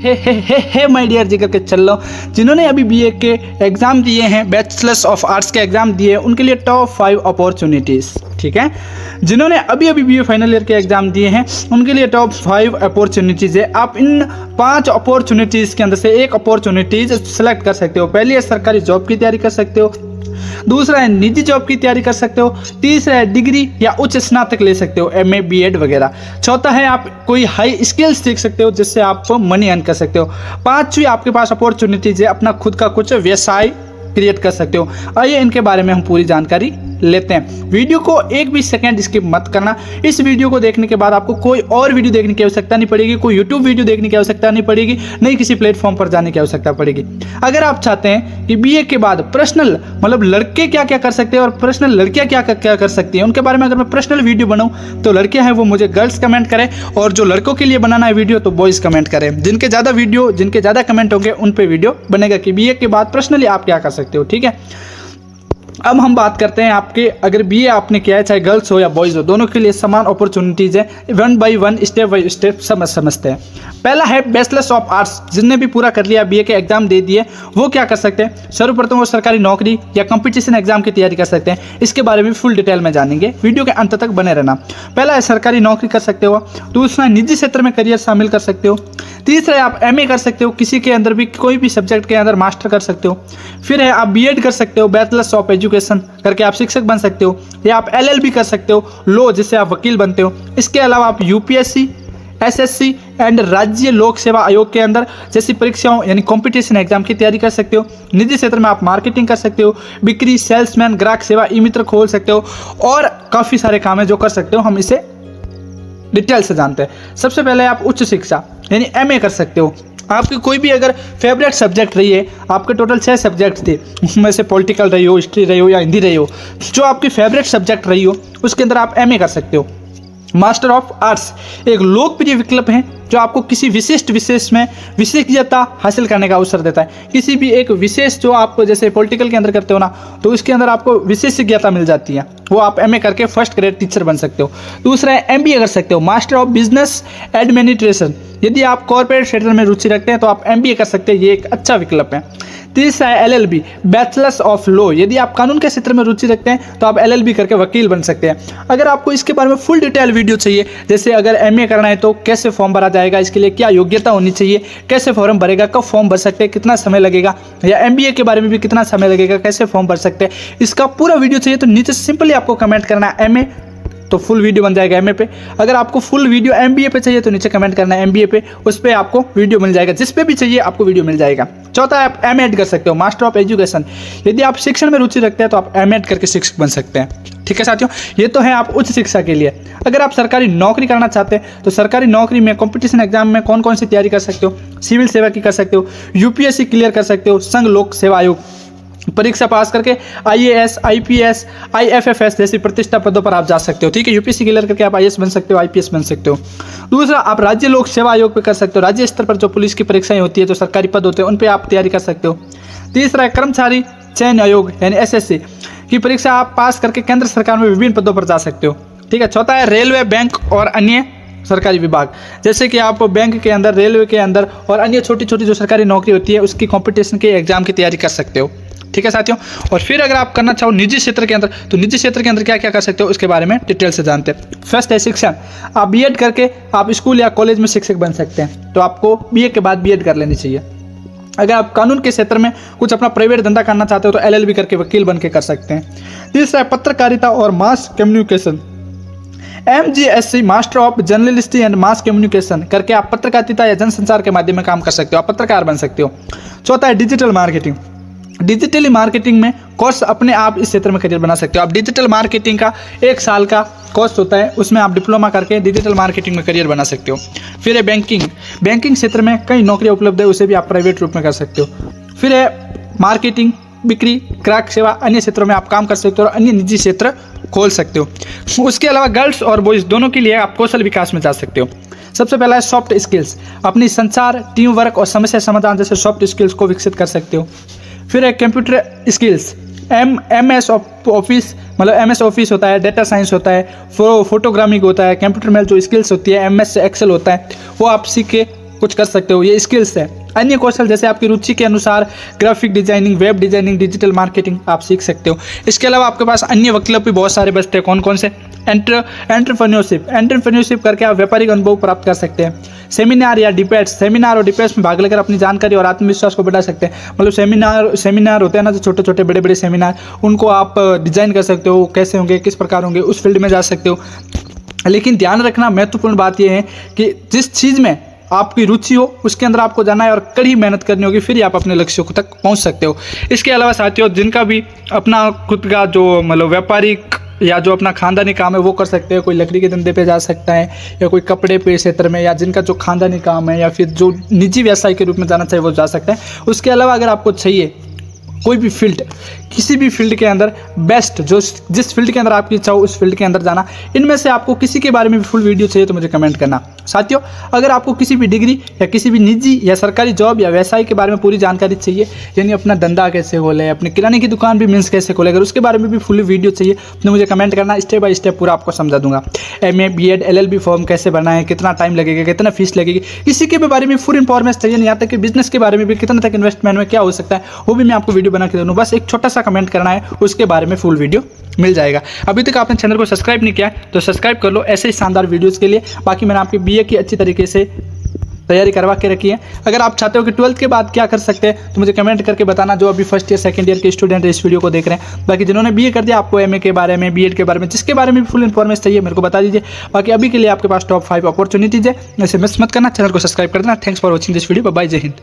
Hey my dear जी करके चल रहा हूँ। जिन्होंने अभी बीए के एग्ज़ाम दिए हैं, बैचलर्स ऑफ आर्ट्स के एग्ज़ाम दिए, उनके लिए टॉप 5 अपॉर्चुनिटीज़, ठीक है। जिन्होंने अभी अभी बीए फाइनल ईयर के एग्ज़ाम दिए हैं, उनके लिए टॉप 5 अपॉर्चुनिटीज़ है। आप इन 5 अपॉर्चुनिटीज़ के अंदर से एक अपॉर्चुनिटीज़ सेलेक्ट कर सकते हो। पहली है सरकारी जॉब की तैयारी कर सकते हो, दूसरा है निजी जॉब की तैयारी कर सकते हो, तीसरा है डिग्री या उच्च स्नातक ले सकते हो, एमए बीएड वगैरह, चौथा है आप कोई हाई स्किल्स सीख सकते हो जिससे आप मनी अर्न कर सकते हो, पांचवी आपके पास अपॉर्चुनिटीज है अपना खुद का कुछ व्यवसाय क्रिएट कर सकते हो। आइए इनके बारे में हम पूरी जानकारी लेते हैं। वीडियो को एक भी सेकंड स्किप मत करना। इस वीडियो को देखने के बाद आपको कोई और वीडियो देखने की आवश्यकता नहीं पड़ेगी, कोई यूट्यूब वीडियो देखने की आवश्यकता नहीं पड़ेगी, नहीं किसी प्लेटफॉर्म पर जाने की आवश्यकता पड़ेगी। अगर आप चाहते हैं कि बीए के बाद पर्सनल मतलब लड़के क्या क्या कर सकते हैं और पर्सनल लड़कियां क्या क्या कर सकती हैं, उनके बारे में अगर मैं पर्सनल वीडियो बनाऊं तो लड़कियां हैं वो मुझे गर्ल्स कमेंट करें, और जो लड़कों के लिए बनाना है वीडियो तो बॉयज़ कमेंट करें। जिनके ज़्यादा कमेंट होंगे उन पर वीडियो बनेगा कि बीए के बाद पर्सनली आप क्या कर सकते हो, ठीक है। अब हम बात करते हैं आपके अगर बीए आपने किया है, चाहे गर्ल्स हो या बॉयज़ हो, दोनों के लिए समान अपॉर्चुनिटीज़ है। 1 बाय 1 स्टेप बाय स्टेप समझते हैं। पहला है बैचलर्स ऑफ आर्ट्स। जिसने भी पूरा कर लिया, बीए के एग्जाम दे दिए, वो क्या कर सकते हैं? सर्वप्रथम वो सरकारी नौकरी या कंपटीशन एग्जाम की तैयारी कर सकते हैं। इसके बारे में फुल डिटेल में जानेंगे, वीडियो के अंत तक बने रहना। पहला है सरकारी नौकरी कर सकते हो, दूसरा निजी क्षेत्र में करियर शामिल कर सकते हो, तीसरा है आप एमए कर सकते हो, किसी के अंदर भी कोई भी सब्जेक्ट के अंदर मास्टर कर सकते हो, फिर है आप बीएड कर सकते हो, बैचलर्स ऑफ एजुकेशन करके आप शिक्षक बन सकते हो, या आप एलएलबी कर सकते हो, लॉ जिससे आप वकील बनते हो। इसके अलावा आप यूपीएससी, एसएससी एंड राज्य लोक सेवा आयोग के अंदर जैसी परीक्षाओं यानी कंपटीशन एग्जाम की तैयारी कर सकते हो। निजी क्षेत्र में आप मार्केटिंग कर सकते हो, बिक्री, सेल्समैन, ग्राहक सेवा, ई मित्र खोल सकते हो, और काफ़ी सारे काम है जो कर सकते हो। हम इसे डिटेल से जानते हैं। सबसे पहले आप उच्च शिक्षा यानी एमए कर सकते हो। आपकी कोई भी अगर फेवरेट सब्जेक्ट रही है, आपके टोटल 6 सब्जेक्ट थे, उसमें से पॉलिटिकल रही हो, हिस्ट्री रही हो या हिंदी रही हो, जो आपकी फेवरेट सब्जेक्ट रही हो उसके अंदर आप एमए कर सकते हो। मास्टर ऑफ आर्ट्स एक लोकप्रिय विकल्प है जो आपको किसी विशिष्ट विशेष में विशेषज्ञता हासिल करने का अवसर देता है। किसी भी एक विशेष जो आप जैसे पॉलिटिकल के अंदर करते हो ना, तो उसके अंदर आपको विशेषज्ञता मिल जाती है, वो आप एमए करके फर्स्ट ग्रेड टीचर बन सकते हो। दूसरा है एमबीए कर सकते हो, मास्टर ऑफ बिजनेस एडमिनिस्ट्रेशन। यदि आप कॉर्पोरेट क्षेत्र में रुचि रखते हैं तो आप एमबीए कर सकते हैं, ये एक अच्छा विकल्प है। तीसरा है एलएलबी, बैचलर्स ऑफ लॉ। यदि आप कानून के क्षेत्र में रुचि रखते हैं तो आप एलएलबी करके वकील बन सकते हैं। अगर आपको इसके बारे में फुल डिटेल वीडियो चाहिए, जैसे अगर एमए करना है तो कैसे फॉर्म भरा जाएगा, इसके लिए क्या योग्यता होनी चाहिए, कैसे फॉर्म भरेगा, कब फॉर्म भर सकते हैं, कितना समय लगेगा, या एमबीए के बारे में भी कितना समय लगेगा, कैसे फॉर्म भर सकते हैं, इसका पूरा वीडियो चाहिए तो नीचे सिंपली आपको कमेंट करना है एमए, तो फुल वीडियो बन जाएगा एमए पे। अगर आपको फुल वीडियो एमबीए पे चाहिए तो नीचे कमेंट करना है एमबीए पे, उस पर आपको वीडियो मिल जाएगा, जिस पे भी चाहिए आपको वीडियो मिल जाएगा। चौथा है आप एमएड कर सकते हो, मास्टर ऑफ एजुकेशन। यदि आप शिक्षण में रुचि रखते हैं तो आप एमएड करके शिक्षक बन सकते हैं, ठीक है साथियों। ये तो है आप उच्च शिक्षा के लिए। अगर आप सरकारी नौकरी करना चाहते हैं तो सरकारी नौकरी में कंपटीशन एग्जाम में कौन कौन सी तैयारी कर सकते हो? सिविल सेवा की कर सकते हो, यूपीएससी क्लियर कर सकते हो, संघ लोक सेवा आयोग परीक्षा पास करके आईएएस, आईपीएस, आईएफएफएस जैसी प्रतिष्ठा पदों पर आप जा सकते हो, ठीक है। यूपीएससी क्लियर करके आप आईएएस बन सकते हो, आईपीएस बन सकते हो। दूसरा आप राज्य लोक सेवा आयोग पे कर सकते हो, राज्य स्तर पर जो पुलिस की परीक्षाएं होती है, जो सरकारी पद होते हैं, उन पे आप तैयारी कर सकते हो। तीसरा है कर्मचारी चयन आयोग यानी एसएससी की परीक्षा आप पास करके केंद्र सरकार में विभिन्न पदों पर जा सकते हो, ठीक है। चौथा है रेलवे, बैंक और अन्य सरकारी विभाग, जैसे कि आप बैंक के अंदर, रेलवे के अंदर और अन्य छोटी छोटी जो सरकारी नौकरी होती है उसकी कंपटीशन के एग्जाम की तैयारी कर सकते हो, ठीक है साथियों। और फिर अगर आप करना चाहो निजी क्षेत्र के अंदर, तो निजी क्षेत्र के अंदर क्या क्या कर सकते हो उसके बारे में डिटेल से जानते हैं। फर्स्ट है शिक्षण। आप बीएड करके आप स्कूल या कॉलेज में शिक्षक बन सकते हैं, तो आपको बीए के बाद बीएड कर लेनी चाहिए। अगर आप कानून के क्षेत्र में कुछ अपना प्राइवेट धंधा करना चाहते हो तो एलएलबी करके वकील बन के कर सकते हैं। तीसरा है पत्रकारिता और mass communication, MGSC, master of journalist and mass communication करके आप पत्रकारिता या जनसंचार के माध्यम में काम कर सकते हो, आप पत्रकार बन सकते हो। चौथा है डिजिटल मार्केटिंग। डिजिटली मार्केटिंग में कोर्स अपने आप इस क्षेत्र में करियर बना सकते हो। आप डिजिटल मार्केटिंग का 1 साल का कोर्स होता है, उसमें आप डिप्लोमा करके डिजिटल मार्केटिंग में करियर बना सकते हो। फिर है बैंकिंग। बैंकिंग क्षेत्र में कई नौकरियां उपलब्ध है, उसे भी आप प्राइवेट रूप में कर सकते हो। फिर है मार्केटिंग, बिक्री, ग्राहक सेवा, अन्य क्षेत्रों में आप काम कर सकते हो और अन्य निजी क्षेत्र खोल सकते हो। उसके अलावा गर्ल्स और बॉयज़ दोनों के लिए आप कौशल विकास में जा सकते हो। सबसे पहला है सॉफ्ट स्किल्स। अपनी संचार, टीम वर्क और समस्या समाधान जैसे सॉफ्ट स्किल्स को विकसित कर सकते हो। फिर है कंप्यूटर स्किल्स, एमएस ऑफिस, मतलब एमएस ऑफिस होता है, डेटा साइंस होता है, फोटोग्रामिंग होता है, कंप्यूटर में जो स्किल्स होती है, एमएस एक्सेल होता है, वो आप सीख के कुछ कर सकते हो, ये स्किल्स है। अन्य कौशल जैसे आपकी रुचि के अनुसार graphic designing, web designing, digital marketing आप सीख सकते हो। इसके अलावा आपके पास अन्य विकल्प भी बहुत सारे बचते हैं। कौन कौन से? एंटरप्रेन्योरशिप करके आप व्यापारिक अनुभव प्राप्त कर सकते हैं। सेमिनार या डिबेट्स, सेमिनार और डिबेट्स में भाग लेकर अपनी जानकारी और आत्मविश्वास को बढ़ा सकते हैं। मतलब सेमिनार होते हैं ना, जो छोटे छोटे बड़े बड़े सेमिनार, उनको आप डिजाइन कर सकते हो, कैसे होंगे, किस प्रकार होंगे, उस फील्ड में जा सकते हो। लेकिन ध्यान रखना, महत्वपूर्ण बात यह है कि जिस चीज़ में आपकी रुचि हो उसके अंदर आपको जाना है और कड़ी मेहनत करनी होगी, फिर ही आप अपने लक्ष्यों तक पहुंच सकते हो। इसके अलावा साथियों, जिनका भी अपना खुद का जो मतलब व्यापारिक या जो अपना खानदानी काम है वो कर सकते हैं। कोई लकड़ी के धंधे पे जा सकता है, या कोई कपड़े पे क्षेत्र में, या जिनका जो खानदानी काम है, या फिर जो निजी व्यवसाय के रूप में जाना चाहिए वो जा सकते हैं। उसके अलावा अगर आपको चाहिए कोई भी फील्ड, किसी भी फील्ड के अंदर बेस्ट, जो जिस फील्ड के अंदर आपकी इच्छा हो उस फील्ड के अंदर जाना, इनमें से आपको किसी के बारे में भी फुल वीडियो चाहिए तो मुझे कमेंट करना। साथियों, अगर आपको किसी भी डिग्री या किसी भी निजी या सरकारी जॉब या व्यवसाय के बारे में पूरी जानकारी चाहिए, यानी अपना धंधा कैसे खोले, अपने किराने की दुकान भी मीन्स कैसे खोले, अगर उसके बारे में भी फुल वीडियो चाहिए तो मुझे कमेंट करना। स्टेप बाय स्टेप पूरा आपको समझा दूंगा। MA, BEd, LLB फॉर्म कैसे बनाएं, कितना टाइम लगेगा, कितना फीस लगेगी, किसी के भी बारे में फुल इंफॉर्मेशन चाहिए, यहाँ तक कि बिजनेस के बारे में भी कितना तक इन्वेस्टमेंट में क्या हो सकता है, वो भी मैं आपको वीडियो बना के दूँ। बस एक छोटा सा कमेंट करना है, उसके बारे में फुल वीडियो मिल जाएगा। अभी तक आपने चैनल को सब्सक्राइब नहीं किया है तो सब्सक्राइब कर लो ऐसे ही शानदार वीडियोस के लिए। बाकी मैंने आपकी BA की अच्छी तरीके से तैयारी करवा के रखी है। अगर आप चाहते हो कि 12th के बाद क्या कर सकते हैं तो मुझे कमेंट करके बताना, जो अभी फर्स्ट ईयर सेकंड ईयर के स्टूडेंट इस वीडियो को देख रहे हैं। बाकी जिन्होंने BA कर दिया, आपको MA के बारे में, BEd के बारे में, जिसके बारे में भी फुल इन्फॉर्मेशन चाहिए मेरे को बता दीजिए। बाकी अभी के लिए आपके पास टॉप 5 अपॉर्चुनिटीज है, ऐसे मिस मत करना। चैनल को सब्सक्राइब कर देना। Thanks for watching this video. Bye, जय हिंद।